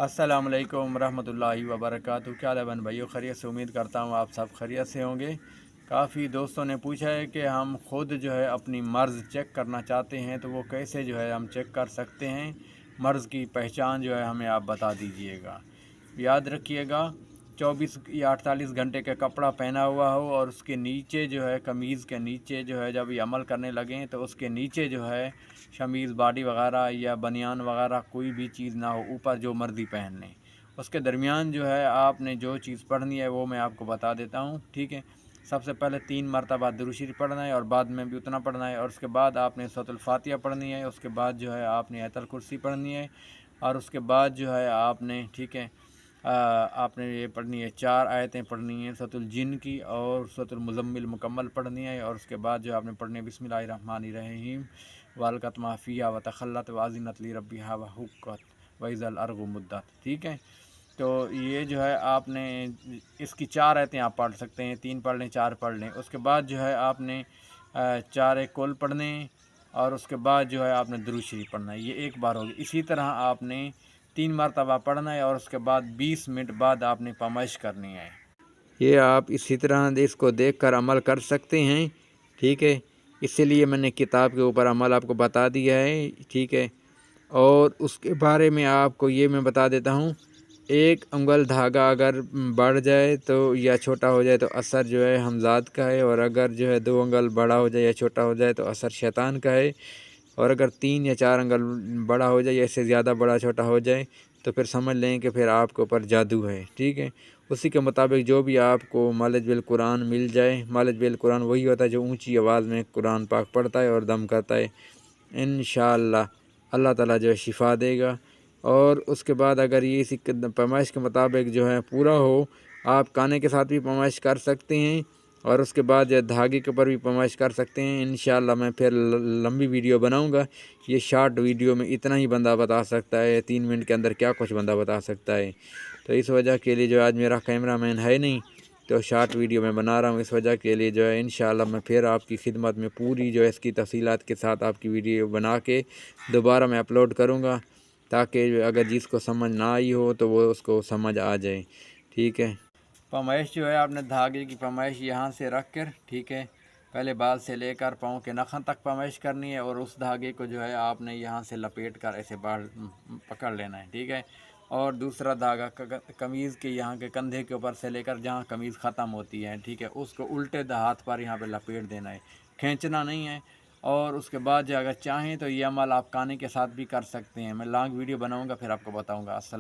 अस्सलामुअलैकुम रहमतुल्लाहि व बरकातुहू। क्या हाल है बहन भाइयों, खैरियत से? उम्मीद करता हूँ आप सब खैरियत से होंगे। काफ़ी दोस्तों ने पूछा है कि हम खुद जो है अपनी मर्ज़ चेक करना चाहते हैं, तो वो कैसे जो है हम चेक कर सकते हैं। मर्ज़ की पहचान जो है हमें आप बता दीजिएगा। याद रखिएगा, 24 या 48 घंटे का कपड़ा पहना हुआ हो और उसके नीचे जो है कमीज़ के नीचे जो है जब ये अमल करने लगें तो उसके नीचे जो है शमीज़ बॉडी वगैरह या बनियान वगैरह कोई भी चीज़ ना हो, ऊपर जो मर्ज़ी पहन लें। उसके दरमियान जो है आपने जो चीज़ पढ़नी है वो मैं आपको बता देता हूँ, ठीक है। सबसे पहले 3 मरतबा दुरूद शरीफ पढ़ना है और बाद में भी उतना पढ़ना है, और उसके बाद आपने सूरतुल फातिहा पढ़नी है। उसके बाद जो है आपने आयतुल कुर्सी पढ़नी है, और उसके बाद जो है आपने, ठीक है, आपने ये पढ़नी है 4 आयतें पढ़नी हैं सूरतुल जिन की, और सूरतुल मुज़म्मिल मुकम्मल पढ़नी है। और उसके बाद जो आपने पढ़नी है बिस्मिल्लाहिर्रहमानिर्रहीम वलकत माफ़िया व तखल्लत वाज़िनत ली रब्बिहा व हुक्कत व इज़ल अर्ज़ु मुद्दत, ठीक है। तो ये जो है आपने इसकी 4 आयतें आप पढ़ सकते हैं, 3 पढ़ लें, 4 पढ़ लें। उसके बाद जो है आपने 4 एक कुल पढ़ने, और उसके बाद जो है आपने दुरूद शरीफ पढ़ना है। ये एक बार होगी। इसी तरह आपने 3 मरतबा पढ़ना है, और उसके बाद 20 मिनट बाद आपने फरमाइश करनी है। ये आप इसी तरह इसको देखकर अमल कर सकते हैं, ठीक है। इसीलिए मैंने किताब के ऊपर अमल आपको बता दिया है, ठीक है। और उसके बारे में आपको ये मैं बता देता हूँ, एक उंगल धागा अगर बढ़ जाए तो या छोटा हो जाए तो असर जो है हमज़ाद का है, और अगर जो है 2 उंगल बड़ा हो जाए या छोटा हो जाए तो असर शैतान का है, और अगर 3 या 4 अंगल बड़ा हो जाए या इससे ज़्यादा बड़ा छोटा हो जाए तो फिर समझ लें कि फिर आपके ऊपर जादू है, ठीक है। उसी के मुताबिक जो भी आपको मालिज बिल कुरान मिल जाए, मालिज बिल कुरान वही होता है जो ऊंची आवाज़ में कुरान पाक पढ़ता है और दम करता है। इंशाअल्लाह अल्लाह ताला जो है शिफ़ा देगा। और उसके बाद अगर ये इसी पैमाइश के मुताबिक जो है पूरा हो, आप काने के साथ भी पैमाइश कर सकते हैं, और उसके बाद जो धागे के ऊपर भी पैमाइश कर सकते हैं। इंशाअल्लाह मैं फिर लंबी वीडियो बनाऊंगा। ये शॉर्ट वीडियो में इतना ही बंदा बता सकता है, 3 मिनट के अंदर क्या कुछ बंदा बता सकता है। तो इस वजह के लिए जो आज मेरा कैमरामैन है नहीं, तो शॉर्ट वीडियो मैं बना रहा हूँ। इस वजह के लिए जो है इंशाअल्लाह मैं फिर आपकी खिदमत में पूरी जो है इसकी तफसीलात के साथ आपकी वीडियो बना के दोबारा मैं अपलोड करूँगा, ताकि अगर जिसको समझ ना आई हो तो वो उसको समझ आ जाए, ठीक है। पैमाइश जो है आपने धागे की पैमाइश यहाँ से रख कर, ठीक है, पहले बाल से लेकर पाँव के नखन तक पैमाइश करनी है, और उस धागे को जो है आपने यहाँ से लपेट कर ऐसे बाल पकड़ लेना है, ठीक है। और दूसरा धागा कमीज़ के यहाँ के कंधे के ऊपर से लेकर जहाँ कमीज़ ख़त्म होती है, ठीक है, उसको उल्टे हाथ पर यहाँ पे लपेट देना है, खींचना नहीं है। और उसके बाद जो अगर चाहें तो ये अमल आप काने के साथ भी कर सकते हैं। मैं लॉन्ग वीडियो बनाऊँगा फिर आपको बताऊँगा। अस्सलाम।